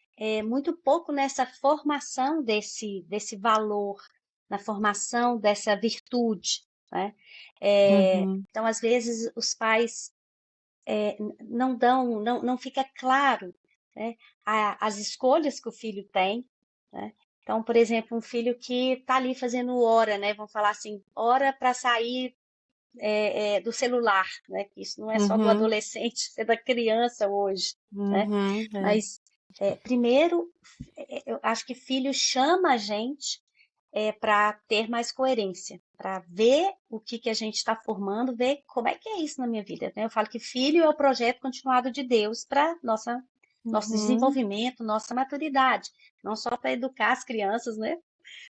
muito pouco nessa formação desse valor, na formação dessa virtude, né? uhum, Então, às vezes, os pais não dão, não fica claro, né, as escolhas que o filho tem, né? Então, por exemplo, um filho que está ali fazendo hora, né? Vamos falar assim, hora para sair do celular, né? Isso não é só do uhum, adolescente, é da criança hoje, né? uhum, é. Mas primeiro, eu acho que filho chama a gente para ter mais coerência, para ver o que a gente está formando, ver como é que é isso na minha vida, né? Eu falo que filho é o projeto continuado de Deus para nosso Uhum, desenvolvimento, nossa maturidade, não só para educar as crianças, né?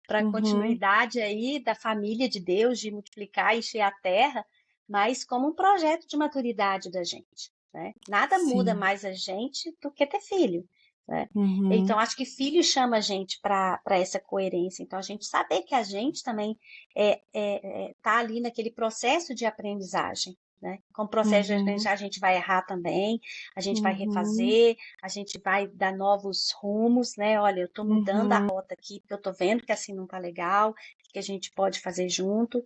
Para a uhum, continuidade aí da família de Deus, de multiplicar e encher a terra, mas como um projeto de maturidade da gente, né? Nada muda sim. mais a gente do que ter filho, né? Então, Uhum, acho que filho chama a gente para essa coerência. Então, a gente saber que a gente também está ali naquele processo de aprendizagem, né? Com o processo de uhum, aprendizagem, a gente vai errar também, a gente vai uhum, refazer, a gente vai dar novos rumos, né? Olha, eu estou mudando a uhum, rota aqui, porque eu estou vendo que assim não está legal, o que a gente pode fazer junto.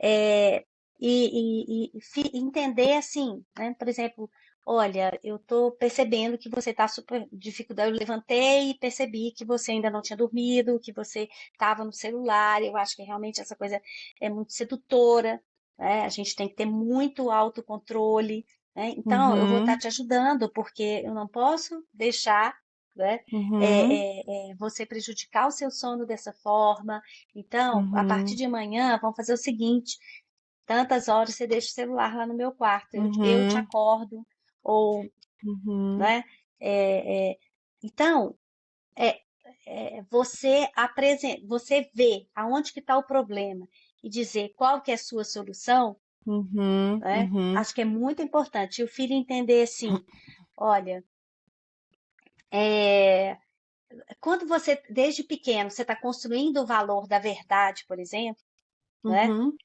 É, e entender assim, né? Por exemplo, olha, eu estou percebendo que você está super dificuldade. Eu levantei e percebi que você ainda não tinha dormido, que você estava no celular. Eu acho que realmente essa coisa é muito sedutora, né? A gente tem que ter muito autocontrole, né? Então, eu vou estar uhum, te ajudando, porque eu não posso deixar, né, uhum, você prejudicar o seu sono dessa forma. Então, a partir uhum, de amanhã, vamos fazer o seguinte: tantas horas você deixa o celular lá no meu quarto, eu te uhum, acordo, ou, uhum, né? é, é, então, é, você vê aonde que está o problema e dizer qual que é a sua solução, uhum, né? uhum, Acho que é muito importante. E o filho entender assim, olha, é, quando você, desde pequeno, você está construindo o valor da verdade, por exemplo, né? uhum,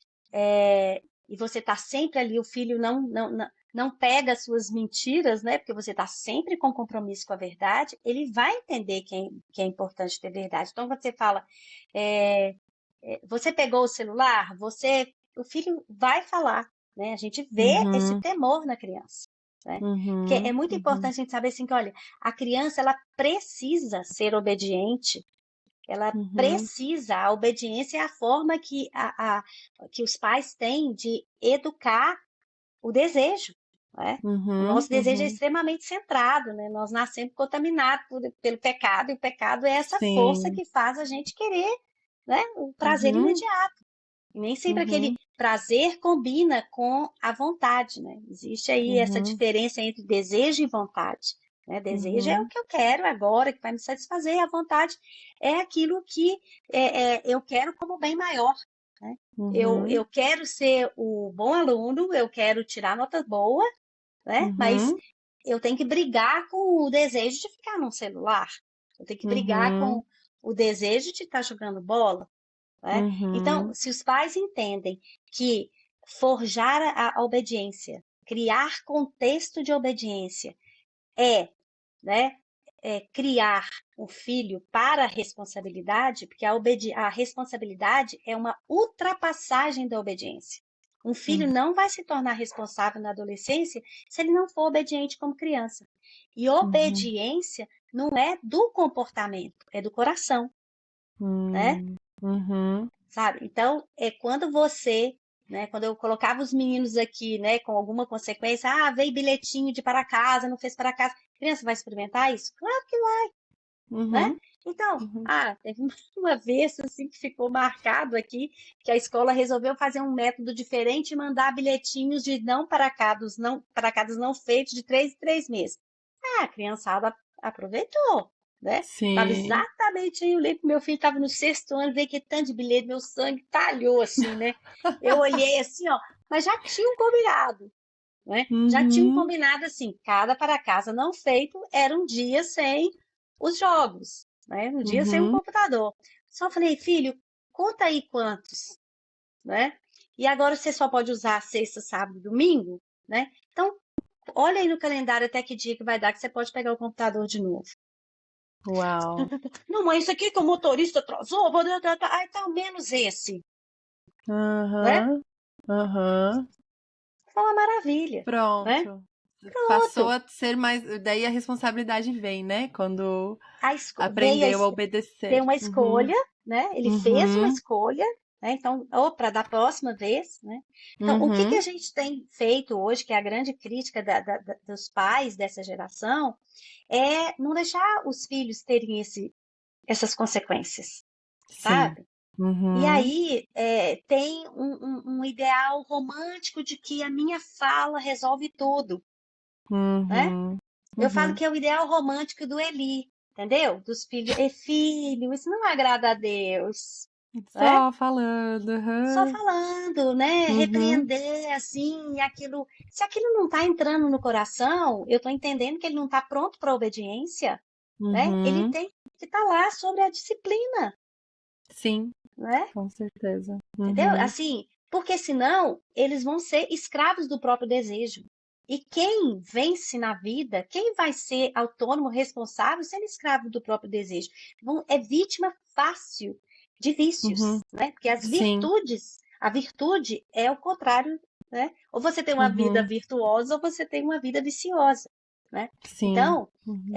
E você está sempre ali, o filho não pega as suas mentiras, né? Porque você está sempre com compromisso com a verdade, ele vai entender que é importante ter verdade. Então, quando você fala, é, você pegou o celular, o filho vai falar, né? A gente vê esse uhum, temor na criança, né? Porque é uhum, muito importante uhum, a gente saber assim que, olha, a criança ela precisa ser obediente ela Uhum. precisa, a obediência é a forma que os pais têm de educar o desejo, né? O Uhum. nosso desejo é Uhum. extremamente centrado, né? Nós nascemos contaminados pelo pecado, e o pecado é essa força Sim. que faz a gente querer, né, o prazer Uhum. imediato. E nem sempre aquele Uhum. prazer combina com a vontade, né? Existe aí essa Uhum. diferença entre desejo e vontade, né? Desejo é o Uhum. que eu quero agora, que vai me satisfazer, a vontade é aquilo que eu quero como bem maior, né? Eu Uhum. quero ser o bom aluno, eu quero tirar nota boa, né? Mas Uhum. eu tenho que brigar com o desejo de ficar no celular, eu tenho que brigar Uhum. com o desejo de estar jogando bola, né? Então, Uhum. se os pais entendem que forjar a obediência, criar contexto de obediência é, né, criar um filho para a responsabilidade, porque a responsabilidade é uma ultrapassagem da obediência. Um filho Uhum. não vai se tornar responsável na adolescência se ele não for obediente como criança. E Uhum. obediência não é do comportamento, é do coração, né? Uhum. Sabe? Então, é quando você, né, quando eu colocava os meninos aqui, né, com alguma consequência, veio bilhetinho de para casa, não fez para casa, a criança vai experimentar isso? Claro que vai, né? Uhum. Então, Uhum. teve uma vez assim que ficou marcado aqui, que a escola resolveu fazer um método diferente e mandar bilhetinhos de não para casa não feitos de 3 em 3 meses. A criançada aproveitou, né? Tava Sim. exatamente aí, eu lembro que meu filho estava no 6º ano, veio que tanto de bilhete, meu sangue talhou assim, né? Eu olhei assim, ó, mas já tinham combinado, né? Já tinham Uhum. combinado assim, cada para casa não feito era um dia sem os jogos, né? Um dia sem o Uhum. computador. Só falei, filho, conta aí quantos, né? E agora você só pode usar sexta, sábado e domingo, né? Então, olha aí no calendário até que dia que vai dar que você pode pegar o computador de novo. Uau. Não, mas isso aqui que o motorista atrasou, então menos esse, né? Aham. Aham. Foi uma maravilha, né? Pronto. Passou Pronto. a ser mais. Daí a responsabilidade vem, né? Quando Veio aprendeu a ter obedecer. uma Uhum. escolha, né? Ele fez uma Uhum. escolha, né? Então, para da próxima vez, né? Então, o que a Uhum. gente tem feito hoje, que é a grande crítica dos pais dessa geração, é não deixar os filhos terem essas consequências, Sim. sabe? E Uhum. aí tem um ideal romântico de que a minha fala resolve tudo, né? Uhum. Eu falo Uhum. que é o ideal romântico do Eli, entendeu? Dos filhos. Filho, isso não agrada a Deus, né? Só falando. Só Uhum. falando, né? Uhum. Repreender assim, aquilo. Se aquilo não está entrando no coração, eu estou entendendo que ele não está pronto para a obediência, né? Ele Uhum. tem que estar lá sobre a disciplina, Sim, né? com certeza. Entendeu? Uhum. Assim, porque senão eles vão ser escravos do próprio desejo. E quem vence na vida, quem vai ser autônomo, responsável, sendo escravo do próprio desejo? É vítima fácil de Uhum. vícios, né? Porque as Sim. virtudes, a virtude é o contrário, né? Ou você tem uma vida Uhum. virtuosa ou você tem uma vida viciosa, né? Sim. Então, Uhum.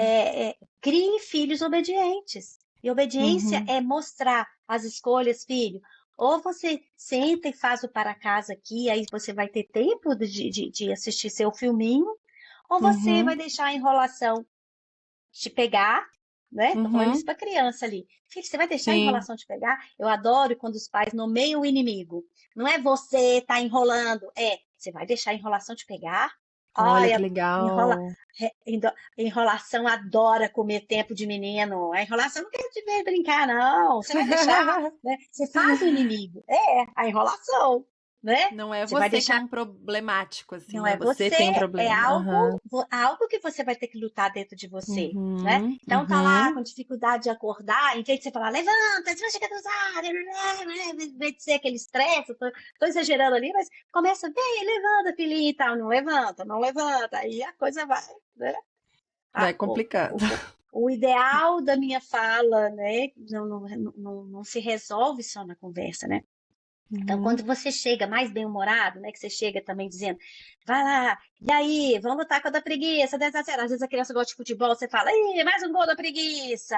criem filhos obedientes. E obediência Uhum. é mostrar as escolhas, filho. Ou você senta e faz o para casa aqui, aí você vai ter tempo de assistir seu filminho, ou você vai Uhum. deixar a enrolação te pegar, né? Tô falando isso Uhum. para criança ali. Filho, você vai deixar a Sim. enrolação te pegar? Eu adoro quando os pais nomeiam o inimigo. Não é você tá enrolando, você vai deixar a enrolação te pegar? Olha que Olha, enrola, legal. enrolação adora comer tempo de menino. A enrolação não quer te ver brincar, não. Você vai deixar, né? Você faz o inimigo. A enrolação, né? Não é Você vai você que é deixar. um problemático, assim, Não né? é Você você, tem um é problema. algo, Aham. algo que você vai ter que lutar dentro de você, né? Uhum. Então tá lá Uhum. com dificuldade de acordar, em vez de você falar, levanta, você vai chegar atrasado, em vez de ser aquele estresse, tô exagerando ali, mas começa, vem, levanta, filhinho e tal, não levanta, não levanta, aí a coisa vai, né? Vai Ah, complicando. o ideal da minha fala, né, não se resolve só na conversa, né? Então, Uhum. quando você chega mais bem-humorado, né, que você chega também dizendo, vai lá, e aí, vamos lutar contra a preguiça, 10-0. Às vezes a criança gosta de futebol, você fala, ih, mais um gol da preguiça,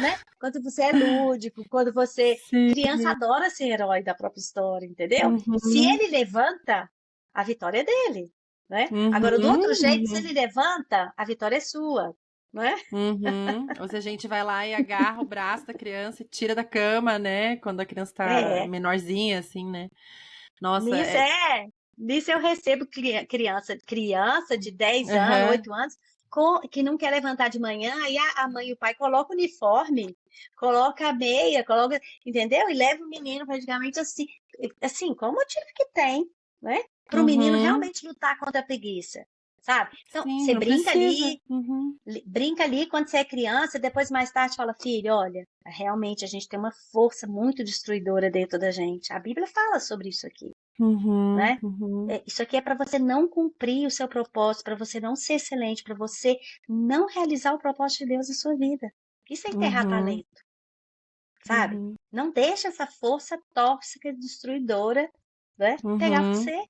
né? Quando você é lúdico, quando você... Sim. Criança adora ser herói da própria história, entendeu? Se Uhum. ele levanta, a vitória é dele, né? Agora, do Uhum. outro jeito, se Uhum. ele levanta, a vitória é sua, não é? Uhum. Ou se a gente vai lá e agarra o braço da criança e tira da cama, né? Quando a criança tá É, menorzinha, assim, né? Nossa, nisso é. é, nisso eu recebo criança de 10 anos, Aham. 8 anos, que não quer levantar de manhã, aí a mãe e o pai colocam o uniforme, coloca a meia, coloca, entendeu? E leva o menino praticamente assim, qual o motivo que tem, né? Para o menino Uhum. realmente lutar contra a preguiça, sabe? Então, Sim, você não brinca precisa. ali, Uhum. brinca ali quando você é criança, depois mais tarde fala, filho, olha, realmente a gente tem uma força muito destruidora dentro da gente. A Bíblia fala sobre isso aqui, Uhum. né? Uhum. Isso aqui é para você não cumprir o seu propósito, para você não ser excelente, para você não realizar o propósito de Deus na sua vida. Isso é enterrar Uhum. talento, sabe? Uhum. Não deixa essa força tóxica, destruidora, né, pegar Uhum. você.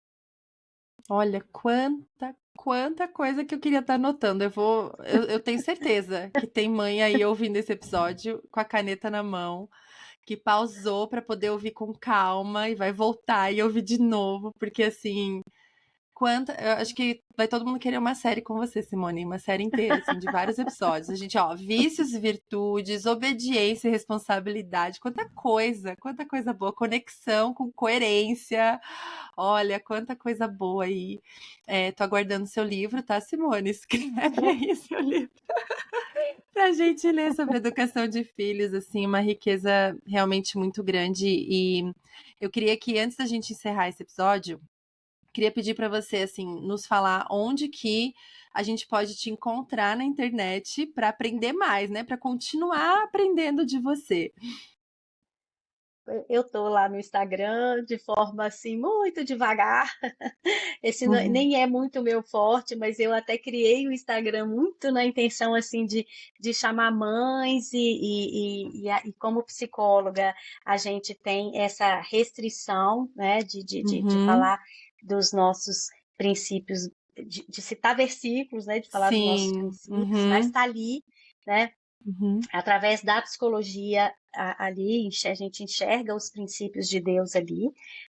Olha, quanta coisa que eu queria estar anotando. Eu tenho certeza que tem mãe aí ouvindo esse episódio com a caneta na mão, que pausou para poder ouvir com calma e vai voltar e ouvir de novo, porque assim, eu acho que vai todo mundo querer uma série com você, Simone, uma série inteira, assim, de vários episódios. A gente, ó, vícios e virtudes, obediência e responsabilidade, quanta coisa boa, conexão com coerência. Olha, quanta coisa boa aí. Tô aguardando seu livro, tá, Simone? Escreve aí seu livro pra gente ler sobre educação de filhos, assim, uma riqueza realmente muito grande. E eu queria que, antes da gente encerrar esse episódio, queria pedir para você, assim, nos falar onde que a gente pode te encontrar na internet para aprender mais, né? Para continuar aprendendo de você. Eu tô lá no Instagram de forma assim muito devagar. Esse Uhum. nem é muito meu forte, mas eu até criei o Instagram muito na intenção assim de chamar mães e como psicóloga a gente tem essa restrição, né, de Uhum. falar dos nossos princípios, de citar versículos, né, de falar dos nossos Sim. princípios, mas Uhum. está ali, né, Uhum. através da psicologia ali, a gente enxerga os princípios de Deus ali,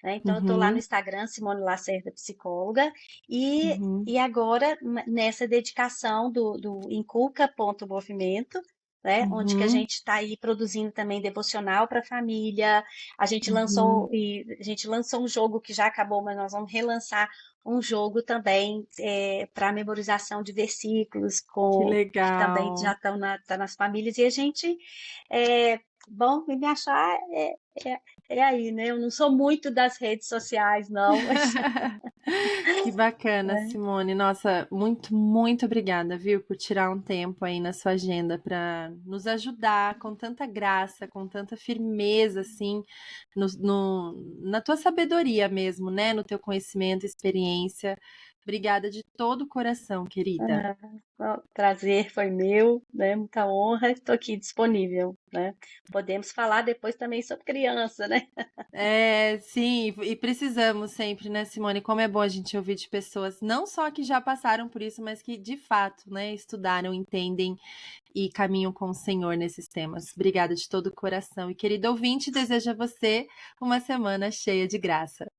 né? Então, eu estou lá no Uhum. Instagram, Simone Lacerda Psicóloga, e, Uhum. e agora nessa dedicação do Inculca.movimento, né? Onde que a Uhum. gente está aí produzindo também devocional para a família. Uhum. A gente lançou um jogo que já acabou, mas nós vamos relançar um jogo também para memorização de versículos, Que que também já legal. estão tá nas famílias, e a gente, é, bom, me achar é, é aí, né? Eu não sou muito das redes sociais, não, mas Que bacana, né? Simone. Nossa, muito obrigada, viu, por tirar um tempo aí na sua agenda para nos ajudar com tanta graça, com tanta firmeza, assim, na tua sabedoria mesmo, né? No teu conhecimento, experiência. Obrigada de todo o coração, querida. O prazer foi meu, né? Muita honra, estou aqui disponível, né? Podemos falar depois também sobre criança, né? Sim, e precisamos sempre, né, Simone? Como é bom a gente ouvir de pessoas, não só que já passaram por isso, mas que de fato, né, estudaram, entendem e caminham com o Senhor nesses temas. Obrigada de todo o coração. E querido ouvinte, desejo a você uma semana cheia de graça.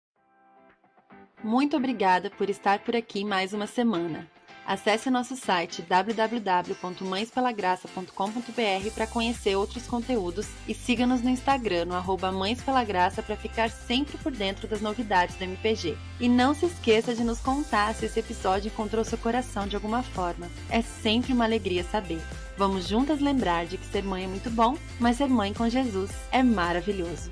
Muito obrigada por estar por aqui mais uma semana. Acesse nosso site www.mãespelagraça.com.br para conhecer outros conteúdos e siga-nos no Instagram no @Mães Pela Graça para ficar sempre por dentro das novidades do MPG. E não se esqueça de nos contar se esse episódio encontrou seu coração de alguma forma. É sempre uma alegria saber. Vamos juntas lembrar de que ser mãe é muito bom, mas ser mãe com Jesus é maravilhoso.